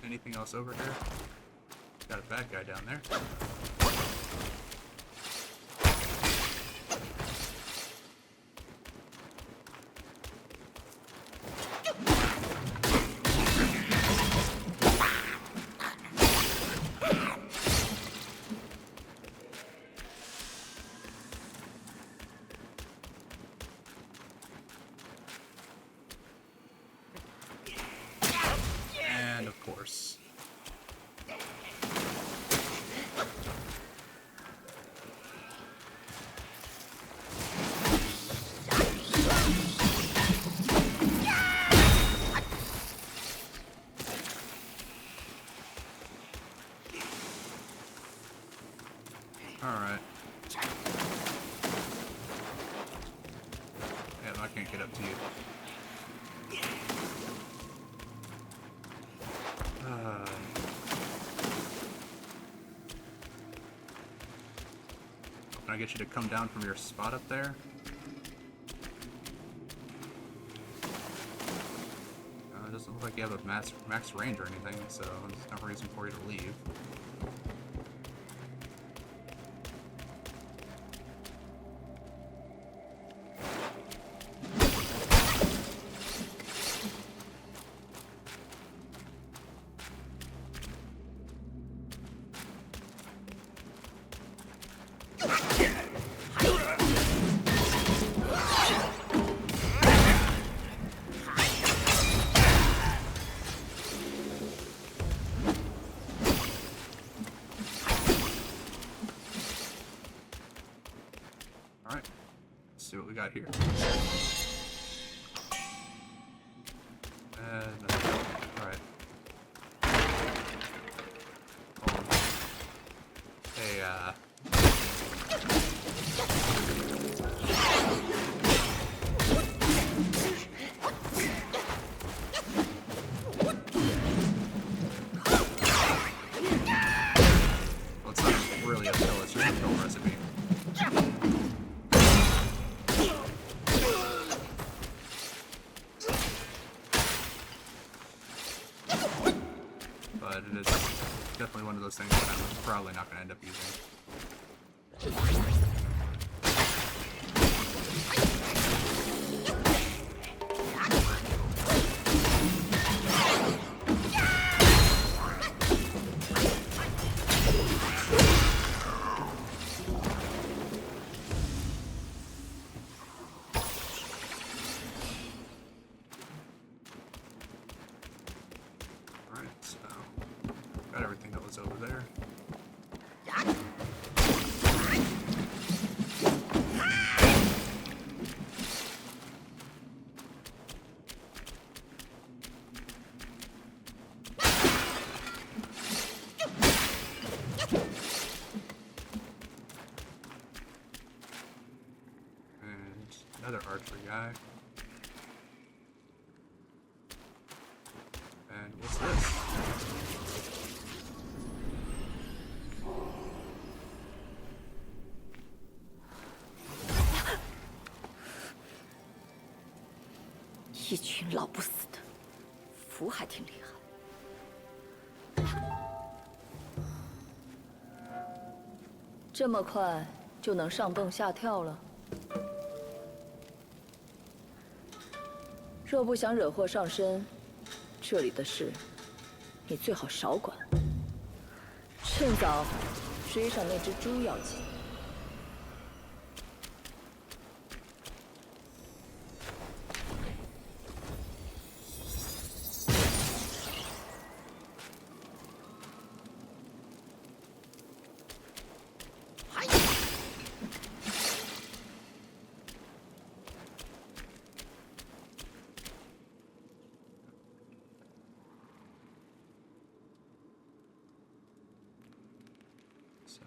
A: Anything else over here? Got a bad guy down there. And of course. Alright. Yeah, I can't get up to you. Can I get you to come down from your spot up there? It doesn't look like you have a max range or anything, so there's no reason for you to leave. Alright, let's see what we got here. Alright. Hey, well, it's not really a kill, it's just a kill recipe. But it is definitely one of those things that I'm probably not going to end up using. Alright, so got everything that was over there. And another archery guy. And what's this?
D: 一群老不死的，符还挺厉害。这么快就能上蹦下跳了？若不想惹祸上身，这里的事你最好少管。趁早追上那只猪要紧。
A: So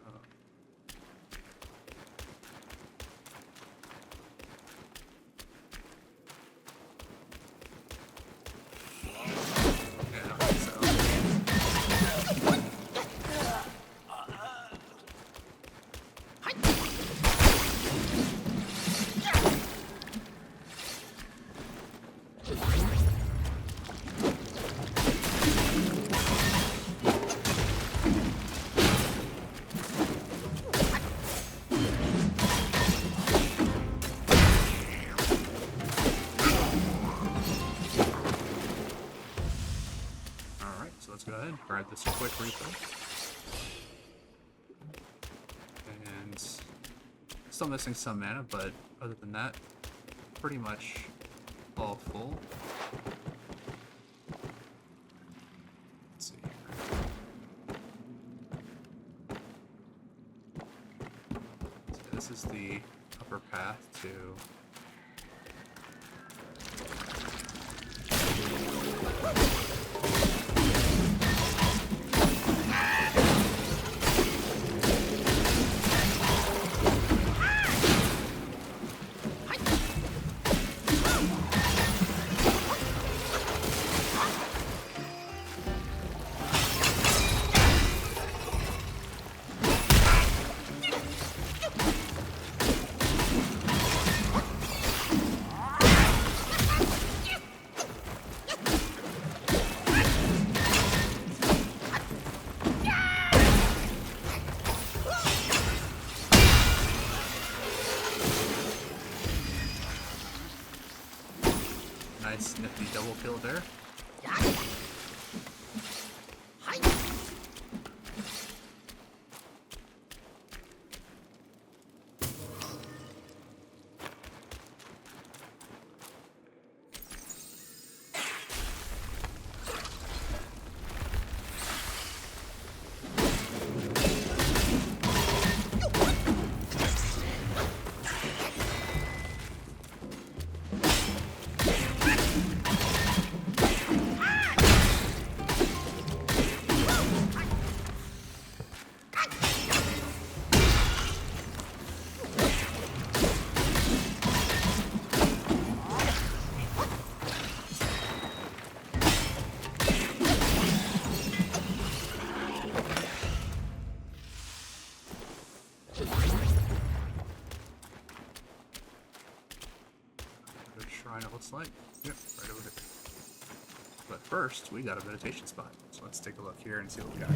A: yeah, okay, so alright, so let's go ahead and grab this quick refill. And still missing some mana, but other than that, pretty much all full. Let's see here. So this is the upper path to Nice nifty double kill there. It looks like. Yep, right over there. But first, we got a meditation spot. So let's take a look here and see what we got.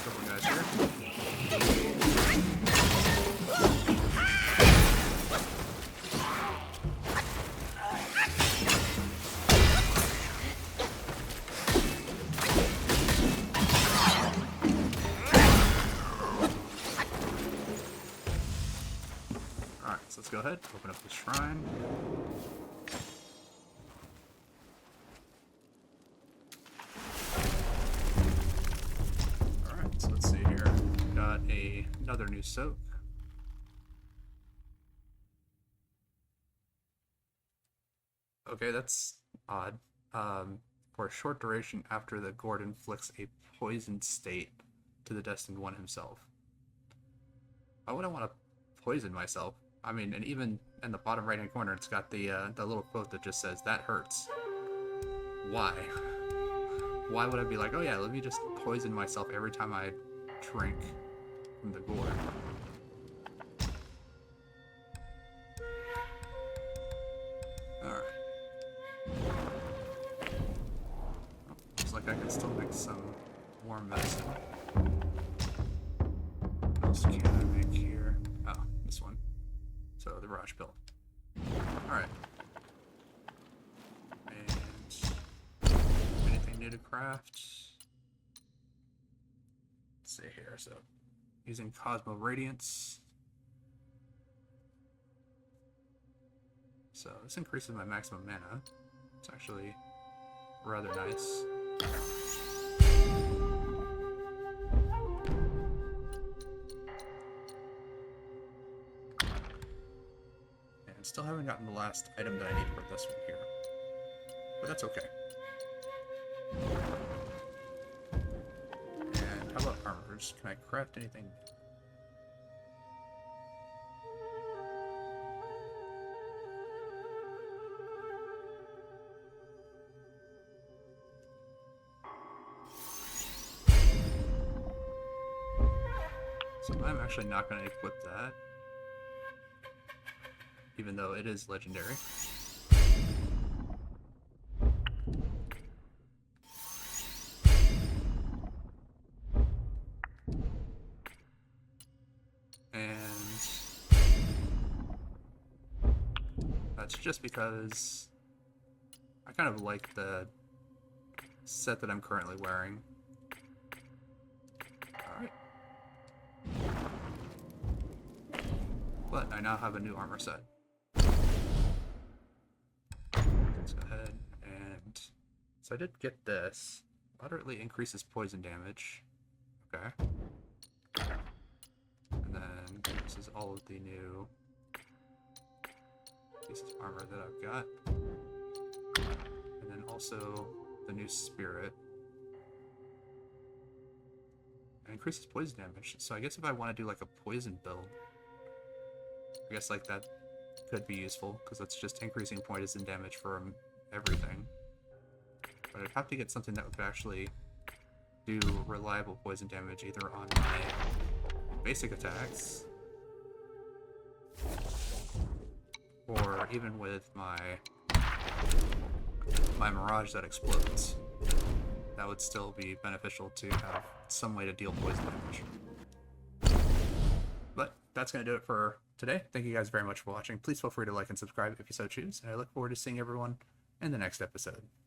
A: Couple guys here. Alright, so let's go ahead, open up the shrine. Alright, so let's see here. Got another new soak. Okay, that's odd. For a short duration after the gourd inflicts a poisoned state to the Destined One himself. Why would I want to poison myself? I mean, and even in the bottom right-hand corner, it's got the little quote that just says, "That hurts." Why? Why would I be like, oh yeah, let me just poison myself every time I drink from the gourd? Alright. Looks like I can still make some warm medicine. What else can I make here? Oh, this one. So, the Raj pill. Alright. And anything new to craft? Let's see here. So, using Cosmo Radiance. So, this increases my maximum mana. It's actually rather nice. And still haven't gotten the last item that I need for this one here. But that's okay. And how about armors? Can I craft anything? So I'm actually not going to equip that, even though it is legendary. And that's just because I kind of like the set that I'm currently wearing. Alright. But I now have a new armor set. Let's go ahead and... So I did get this, Moderately increases poison damage. Okay. And then this is all of the new pieces of armor that I've got. And then also the new spirit. It increases poison damage. So I guess if I want to do like a poison build, I guess like that could be useful, because that's just increasing poison damage from everything. But I'd have to get something that would actually do reliable poison damage either on my basic attacks or even with my Mirage that explodes. That would still be beneficial to have some way to deal poison damage. But that's going to do it for today. Thank you guys very much for watching. Please feel free to like and subscribe if you so choose, and I look forward to seeing everyone in the next episode.